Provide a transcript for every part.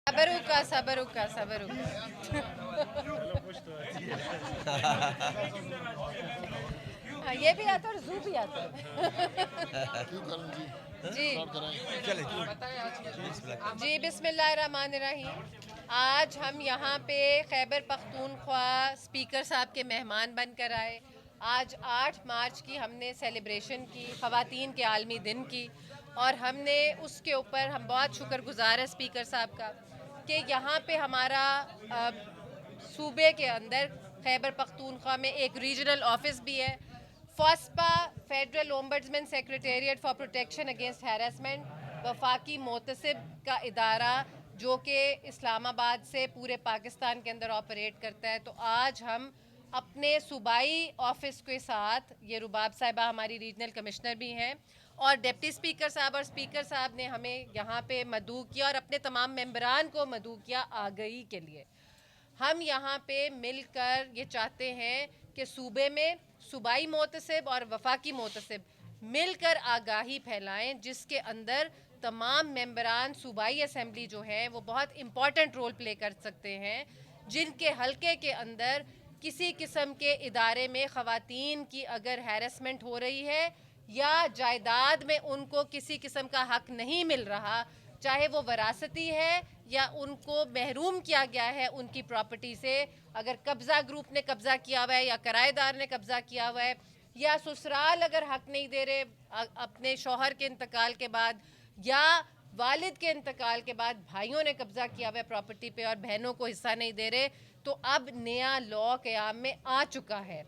صبر کا ہاں یہ بھی آتا ہے اور زو بھی آتا ہے جی جی بسم اللہ الرحمن الرحیم. آج ہم یہاں پہ خیبر پختونخوا اسپیکر صاحب کے مہمان بن کر آئے. آج 8 مارچ کی ہم نے سیلیبریشن کی خواتین کے عالمی دن کی, اور ہم نے اس کے اوپر ہم بہت شکر گزار ہیں اسپیکر صاحب کا کہ یہاں پہ ہمارا صوبے کے اندر خیبر پختونخوا میں ایک ریجنل آفس بھی ہے. فاسپا federal ombudsman secretariat for protection against harassment, وفاقی محتسب کا ادارہ جو کہ اسلام آباد سے پورے پاکستان کے اندر آپریٹ کرتا ہے. تو آج ہم اپنے صوبائی آفس کے ساتھ, یہ رباب صاحبہ ہماری ریجنل کمشنر بھی ہیں, اور ڈپٹی اسپیکر صاحب اور اسپیکر صاحب نے ہمیں یہاں پہ مدعو کیا اور اپنے تمام ممبران کو مدعو کیا آگہی کے لیے. ہم یہاں پہ مل کر یہ چاہتے ہیں کہ صوبے میں صوبائی محتسب اور وفاقی محتسب مل کر آگاہی پھیلائیں, جس کے اندر تمام ممبران صوبائی اسمبلی جو ہیں وہ بہت امپورٹنٹ رول پلے کر سکتے ہیں, جن کے حلقے کے اندر کسی قسم کے ادارے میں خواتین کی اگر ہیرسمنٹ ہو رہی ہے یا جائیداد میں ان کو کسی قسم کا حق نہیں مل رہا, چاہے وہ وراثتی ہے یا ان کو محروم کیا گیا ہے ان کی پراپرٹی سے, اگر قبضہ گروپ نے قبضہ کیا ہوا ہے یا کرائے دار نے قبضہ کیا ہوا ہے, یا سسرال اگر حق نہیں دے رہے اپنے شوہر کے انتقال کے بعد, یا والد کے انتقال کے بعد بھائیوں نے قبضہ کیا ہوا ہے پراپرٹی پہ اور بہنوں کو حصہ نہیں دے رہے, تو اب نیا لا قیام میں آ چکا ہے.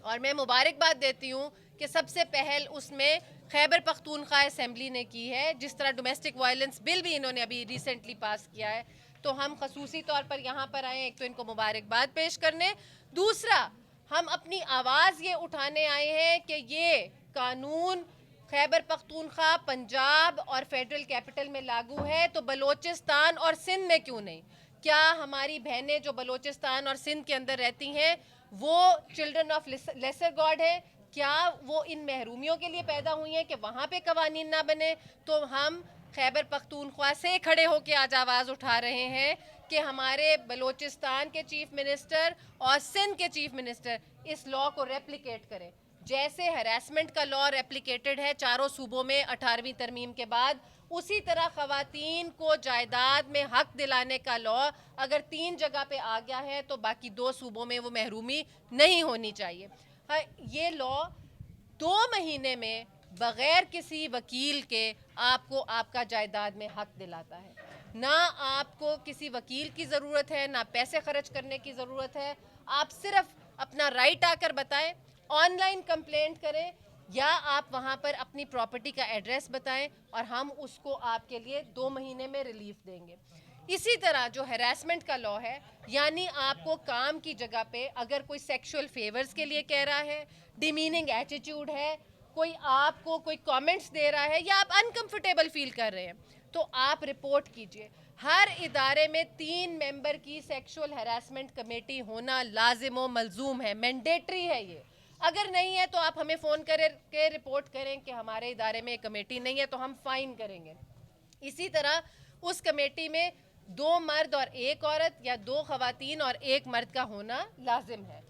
اور میں مبارکباد دیتی ہوں کہ سب سے پہل اس میں خیبر پختونخوا اسمبلی نے کی ہے, جس طرح ڈومیسٹک وائلنس بل بھی انہوں نے ابھی ریسنٹلی پاس کیا ہے. تو ہم خصوصی طور پر یہاں پر آئے ہیں, ایک تو ان کو مبارکباد پیش کرنے, دوسرا ہم اپنی آواز یہ اٹھانے آئے ہیں کہ یہ قانون خیبر پختونخوا, پنجاب اور فیڈرل کیپٹل میں لاگو ہے, تو بلوچستان اور سندھ میں کیوں نہیں؟ کیا ہماری بہنیں جو بلوچستان اور سندھ کے اندر رہتی ہیں وہ چلڈرن آف لیسر گاڈ ہیں؟ کیا وہ ان محرومیوں کے لیے پیدا ہوئی ہیں کہ وہاں پہ قوانین نہ بنے؟ تو ہم خیبر پختونخوا سے کھڑے ہو کے آج آواز اٹھا رہے ہیں کہ ہمارے بلوچستان کے چیف منسٹر اور سندھ کے چیف منسٹر اس لا کو ریپلیکیٹ کریں. جیسے ہراسمنٹ کا لا ریپلیکیٹڈ ہے چاروں صوبوں میں 18ویں ترمیم کے بعد, اسی طرح خواتین کو جائیداد میں حق دلانے کا لا اگر 3 جگہ پہ آ گیا ہے تو باقی 2 صوبوں میں وہ محرومی نہیں ہونی چاہیے. یہ لا 2 مہینے میں بغیر کسی وکیل کے آپ کو آپ کا جائیداد میں حق دلاتا ہے. نہ آپ کو کسی وکیل کی ضرورت ہے, نہ پیسے خرچ کرنے کی ضرورت ہے, آپ صرف اپنا رائٹ آ کر بتائیں, آن لائن کمپلینٹ کریں, یا آپ وہاں پر اپنی پراپرٹی کا ایڈریس بتائیں اور ہم اس کو آپ کے لیے 2 مہینے میں ریلیف دیں گے. اسی طرح جو ہیراسمنٹ کا لا ہے, یعنی آپ کو کام کی جگہ پہ اگر کوئی سیکشول فیورز کے لیے کہہ رہا ہے, ڈیمیننگ ایٹیٹیوڈ ہے, کوئی آپ کو کوئی کامنٹس دے رہا ہے, یا آپ انکمفرٹیبل فیل کر رہے ہیں, تو آپ رپورٹ کیجئے. ہر ادارے میں 3 ممبر کی سیکشول ہیراسمنٹ کمیٹی ہونا لازم و ملزوم ہے, مینڈیٹری ہے یہ. اگر نہیں ہے تو آپ ہمیں فون کریں کہ رپورٹ کریں کہ ہمارے ادارے میں ایک کمیٹی نہیں ہے, تو ہم فائن کریں گے. اسی طرح اس کمیٹی میں 2 مرد اور 1 عورت یا 2 خواتین اور 1 مرد کا ہونا لازم ہے.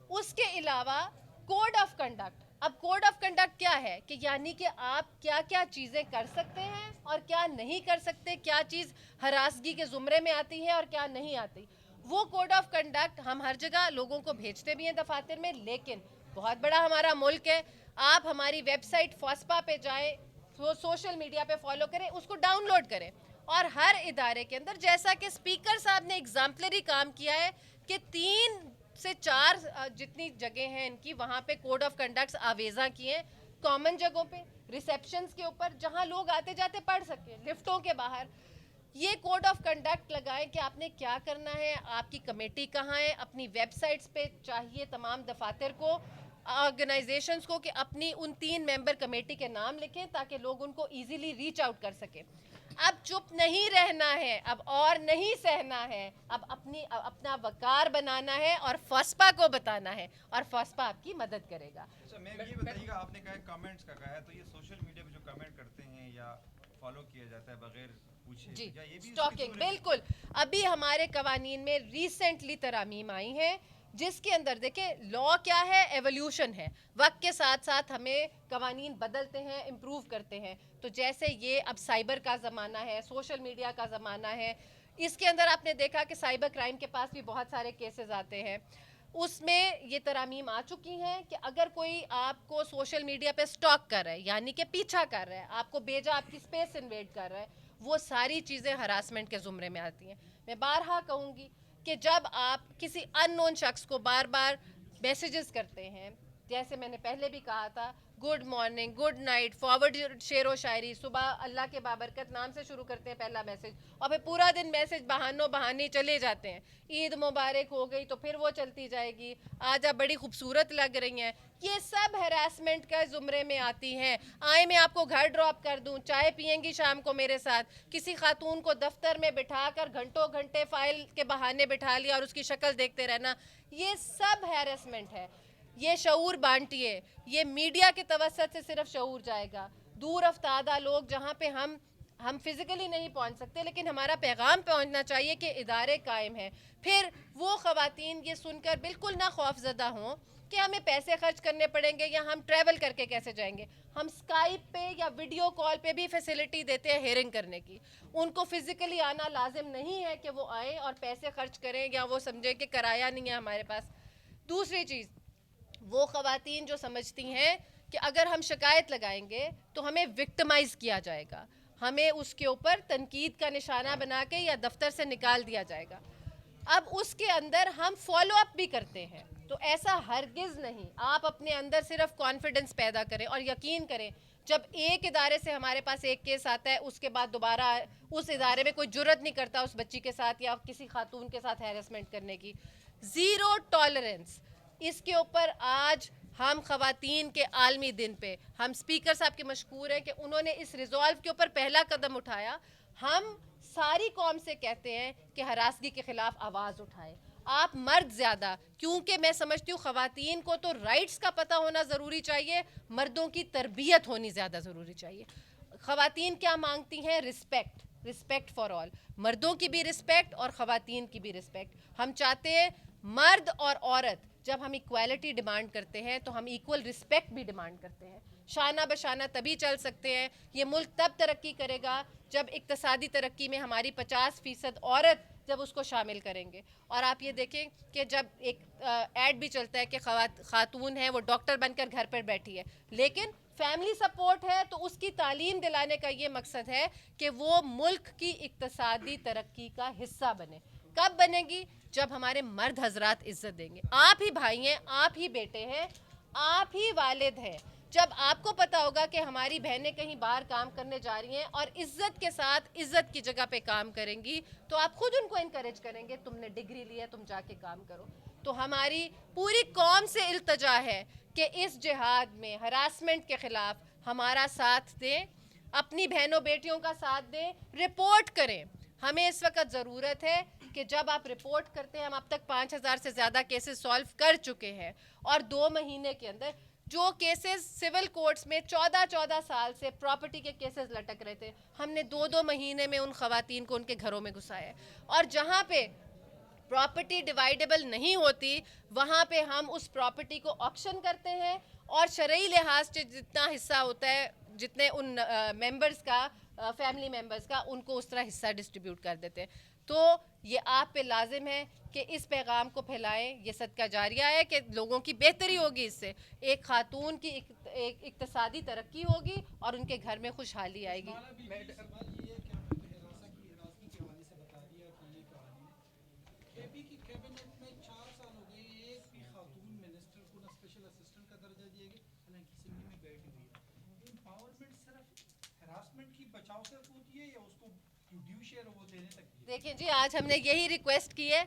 اس کے علاوہ کوڈ آف کنڈکٹ. اب کوڈ آف کنڈکٹ کیا ہے کہ یعنی کہ آپ کیا کیا چیزیں کر سکتے ہیں اور کیا نہیں کر سکتے, کیا چیز ہراسگی کے زمرے میں آتی ہے اور کیا نہیں آتی. وہ کوڈ آف کنڈکٹ ہم ہر جگہ لوگوں کو بھیجتے بھی ہیں دفاتر میں, لیکن بہت بڑا ہمارا ملک ہے, آپ ہماری ویب سائٹ فاسپا پہ جائیں, سوشل میڈیا پہ فالو کریں, اس کو ڈاؤن لوڈ کریں, اور ہر ادارے کے اندر, جیسا کہ اسپیکر صاحب نے ایگزامپلری کام کیا ہے کہ 3 سے 4 جتنی جگہ ہیں ان کی, وہاں پہ کوڈ آف کنڈکٹس آویزاں کیے, کامن جگہوں پہ, ریسیپشنز کے اوپر, جہاں لوگ آتے جاتے پڑھ سکیں, لفٹوں کے باہر. یہ کوڈ آف کنڈکٹ لگائیں کہ آپ نے کیا کرنا ہے, آپ کی کمیٹی کہاں ہے. اپنی ویب سائٹس پہ چاہیے تمام دفاتر کو, آرگنائزیشنز کو, کہ اپنی ان 3 ممبر کمیٹی کے نام لکھیں تاکہ لوگ ان کو ایزیلی ریچ آؤٹ کر سکیں. اب چپ نہیں رہنا ہے, اب اور نہیں سہنا ہے, اب اپنا وقار بنانا ہے اور فاسپا کو بتانا ہے, اور فاسپا آپ کی مدد کرے گا. اچھا میم یہ بتائیے گا, آپ نے کہا کامنٹس کا کہا ہے, تو یہ سوشل میڈیا پہ جو کامنٹ کرتے ہیں یا فالو کیا جاتا ہے بغیر جی اسٹاکنگ بالکل. ابھی ہمارے قوانین میں ریسنٹلی ترامیم آئی ہیں جس کے اندر دیکھیں لا کیا ہے, ایولیوشن ہے, وقت کے ساتھ ساتھ ہمیں قوانین بدلتے ہیں, امپروو کرتے ہیں. تو جیسے یہ اب سائبر کا زمانہ ہے, سوشل میڈیا کا زمانہ ہے, اس کے اندر آپ نے دیکھا کہ سائبر کرائم کے پاس بھی بہت سارے کیسز آتے ہیں. اس میں یہ ترامیم آ چکی ہیں کہ اگر کوئی آپ کو سوشل میڈیا پہ سٹاک کر رہا ہے, یعنی کہ پیچھا کر رہا ہے, آپ کو بیجا آپ کی سپیس انویڈ کر رہا ہے, وہ ساری چیزیں ہراسمنٹ کے زمرے میں آتی ہیں. میں بارہا کہوں گی کہ جب آپ کسی ان نون شخص کو بار بار میسیجز کرتے ہیں, جیسے میں نے پہلے بھی کہا تھا, good morning, good night, forward شعر و شاعری, صبح اللہ کے بابرکت نام سے شروع کرتے ہیں پہلا میسج, اور پھر پورا دن میسج بہانوں بہانے چلے جاتے ہیں. عید مبارک ہو گئی تو پھر وہ چلتی جائے گی, آج آپ بڑی خوبصورت لگ رہی ہیں. یہ سب ہراسمنٹ کا زمرے میں آتی ہیں. آئے میں آپ کو گھر ڈراپ کر دوں, چائے پئیں گی شام کو میرے ساتھ. کسی خاتون کو دفتر میں بٹھا کر گھنٹوں گھنٹے فائل کے بہانے بٹھا لیا اور اس کی شکل دیکھتے رہنا, یہ سب ہیرسمنٹ ہے. یہ شعور بانٹیے, یہ میڈیا کے توسط سے صرف شعور جائے گا. دور افتادہ لوگ جہاں پہ ہم فزیکلی نہیں پہنچ سکتے, لیکن ہمارا پیغام پہنچنا چاہیے کہ ادارے قائم ہیں. پھر وہ خواتین یہ سن کر بالکل نہ خوف زدہ ہوں کہ ہمیں پیسے خرچ کرنے پڑیں گے یا ہم ٹریول کر کے کیسے جائیں گے. ہم اسکائپ پہ یا ویڈیو کال پہ بھی فیسلٹی دیتے ہیں ہیئرنگ کرنے کی. ان کو فزیکلی آنا لازم نہیں ہے کہ وہ آئیں اور پیسے خرچ کریں یا وہ سمجھیں کہ کرایہ نہیں ہے ہمارے پاس. دوسری چیز, وہ خواتین جو سمجھتی ہیں کہ اگر ہم شکایت لگائیں گے تو ہمیں وکٹمائز کیا جائے گا, ہمیں اس کے اوپر تنقید کا نشانہ بنا کے یا دفتر سے نکال دیا جائے گا. اب اس کے اندر ہم فالو اپ بھی کرتے ہیں, تو ایسا ہرگز نہیں. آپ اپنے اندر صرف کانفیڈنس پیدا کریں اور یقین کریں, جب ایک ادارے سے ہمارے پاس ایک کیس آتا ہے, اس کے بعد دوبارہ اس ادارے میں کوئی جرت نہیں کرتا اس بچی کے ساتھ یا کسی خاتون کے ساتھ ہیرسمنٹ کرنے کی. Zero tolerance. اس کے اوپر آج ہم خواتین کے عالمی دن پہ ہم اسپیکر صاحب کے مشکور ہیں کہ انہوں نے اس ریزالو کے اوپر پہلا قدم اٹھایا. ہم ساری قوم سے کہتے ہیں کہ ہراسگی کے خلاف آواز اٹھائیں. آپ مرد زیادہ, کیونکہ میں سمجھتی ہوں خواتین کو تو رائٹس کا پتہ ہونا ضروری چاہیے, مردوں کی تربیت ہونی زیادہ ضروری چاہیے. خواتین کیا مانگتی ہیں؟ Respect, respect for all. مردوں کی بھی رسپیکٹ اور خواتین کی بھی رسپیکٹ. ہم چاہتے ہیں مرد اور عورت جب ہم ایکویلٹی ڈیمانڈ کرتے ہیں تو ہم ایکول رسپیکٹ بھی ڈیمانڈ کرتے ہیں. شانہ بشانہ تبھی چل سکتے ہیں. یہ ملک تب ترقی کرے گا جب اقتصادی ترقی میں ہماری 50% عورت جب اس کو شامل کریں گے. اور آپ یہ دیکھیں کہ جب ایک ایڈ بھی چلتا ہے کہ خاتون ہے وہ ڈاکٹر بن کر گھر پر بیٹھی ہے, لیکن فیملی سپورٹ ہے تو اس کی تعلیم دلانے کا یہ مقصد ہے کہ وہ ملک کی اقتصادی ترقی کا حصہ بنے. کب بنے گی؟ جب ہمارے مرد حضرات عزت دیں گے. آپ ہی بھائی ہیں, آپ ہی بیٹے ہیں, آپ ہی والد ہیں. جب آپ کو پتا ہوگا کہ ہماری بہنیں کہیں باہر کام کرنے جا رہی ہیں اور عزت کے ساتھ عزت کی جگہ پہ کام کریں گی, تو آپ خود ان کو انکریج کریں گے, تم نے ڈگری لی ہے تم جا کے کام کرو. تو ہماری پوری قوم سے التجا ہے کہ اس جہاد میں ہراسمنٹ کے خلاف ہمارا ساتھ دیں, اپنی بہنوں بیٹیوں کا ساتھ دیں, رپورٹ کریں. ہمیں اس وقت ضرورت ہے کہ جب آپ رپورٹ کرتے ہیں, ہم اب تک 5000 سے زیادہ کیسز سالو کر چکے ہیں, اور 2 مہینے کے اندر جو کیسز سول کورٹس میں 14 سال سے پراپرٹی کے کیسز لٹک رہے تھے, ہم نے 2 مہینے میں ان خواتین کو ان کے گھروں میں گھسایا ہے. اور جہاں پہ پراپرٹی ڈیوائیڈیبل نہیں ہوتی وہاں پہ ہم اس پراپرٹی کو آکشن کرتے ہیں, اور شرعی لحاظ سے جتنا حصہ ہوتا ہے, جتنے ان ممبرز کا, فیملی ممبرز کا, ان کو اس طرح حصہ ڈسٹریبیوٹ کر دیتے ہیں. تو یہ آپ پہ لازم ہے کہ اس پیغام کو پھیلائیں. یہ صدقہ جاریہ ہے کہ لوگوں کی بہتری ہوگی, اس سے ایک خاتون کی ایک اقتصادی ترقی ہوگی اور ان کے گھر میں خوشحالی آئے گی. دیکھیں جی, آج ہم نے یہی ریکویسٹ کی ہے.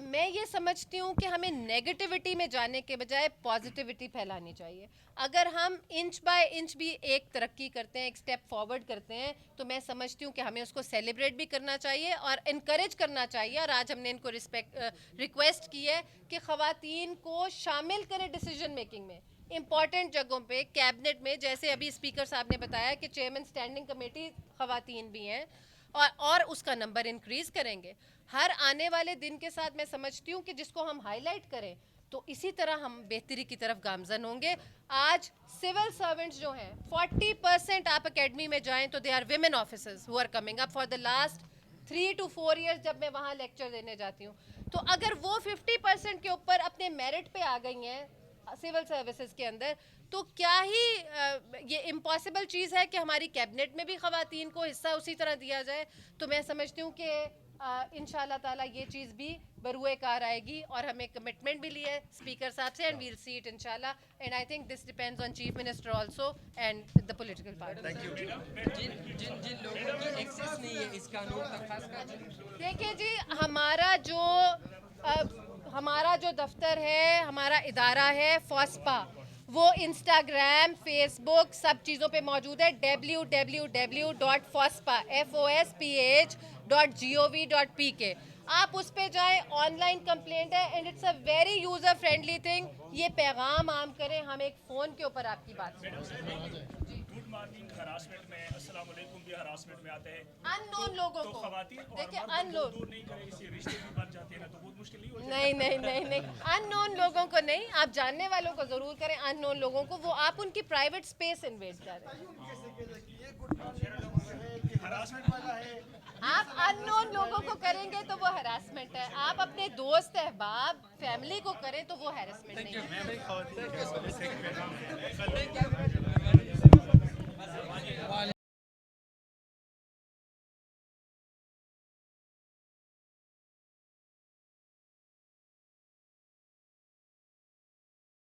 میں یہ سمجھتی ہوں کہ ہمیں نیگیٹیوٹی میں جانے کے بجائے پازیٹیوٹی پھیلانی چاہیے. اگر ہم انچ بائی انچ بھی ایک ترقی کرتے ہیں, ایک سٹیپ فارورڈ کرتے ہیں, تو میں سمجھتی ہوں کہ ہمیں اس کو سیلیبریٹ بھی کرنا چاہیے اور انکریج کرنا چاہیے. اور آج ہم نے ان کو ریکویسٹ کی ہے کہ خواتین کو شامل کرے ڈیسیجن میکنگ میں, امپورٹنٹ جگہوں پہ, کیبنٹ میں. جیسے ابھی اسپیکر صاحب نے بتایا کہ چیئرمین اسٹینڈنگ کمیٹی خواتین بھی ہیں, اور اس کا نمبر انکریز کریں گے. ہر آنے والے دن کے ساتھ میں سمجھتی ہوں کہ جس کو ہم ہائی لائٹ کریں تو اسی طرح ہم بہتری کی طرف گامزن ہوں گے. آج سول سرونٹس جو ہیں 40% آپ اکیڈمی میں جائیں تو they are women officers who are coming up for the last 3 to 4 years جب میں وہاں لیکچر دینے جاتی ہوں. تو اگر وہ 50% کے اوپر اپنے میرٹ پہ آ گئی ہیں سول سروسز کے اندر تو کیا ہی یہ امپاسبل چیز ہے کہ ہماری کیبنٹ میں بھی خواتین کو حصہ اسی طرح دیا جائے. تو میں سمجھتی ہوں کہ انشاءاللہ تعالیٰ یہ چیز بھی بروئے کار آئے گی اور ہمیں کمٹمنٹ بھی لی ہے اسپیکر صاحب سے اینڈ ویل سی اٹ انشاءاللہ. And I think this depends on chief minister also and the political party. جن لوگوں کی ایکسیس نہیں ہے اس قانون کا خاص کر دیکھیے جی ہمارا جو دفتر ہے ہمارا ادارہ ہے فوسپا وہ انسٹاگرام فیس بک سب چیزوں پہ موجود ہے www.fospah.gov.pk. آپ اس پہ جائیں آن لائن کمپلینٹ ہے and it's a very user friendly thing. یہ پیغام عام کریں ہم ایک فون کے اوپر آپ کی بات سنیں. گڈ مارننگ ہراسمنٹ میں السلام علیکم بھی ہراسمنٹ میں آتے ہیں ان نون لوگوں کو خواتین اور دیکھیں مرد دور نہیں کرے اس سے رشتے بھی بن جاتے ہیں نا تو بہت مشکل نہیں ہو جاتا. نہیں ان نون لوگوں کو نہیں, آپ جاننے والوں کو ضرور کریں. ان نون لوگوں کو وہ آپ ان کی پرائیویٹ اسپیس انویڈ کر رہے ہیں. آپ ان نون لوگوں کو کریں گے تو وہ ہراسمنٹ ہے. آپ اپنے دوست احباب فیملی کو کریں تو وہ ہیراسمنٹ نہیں ہے.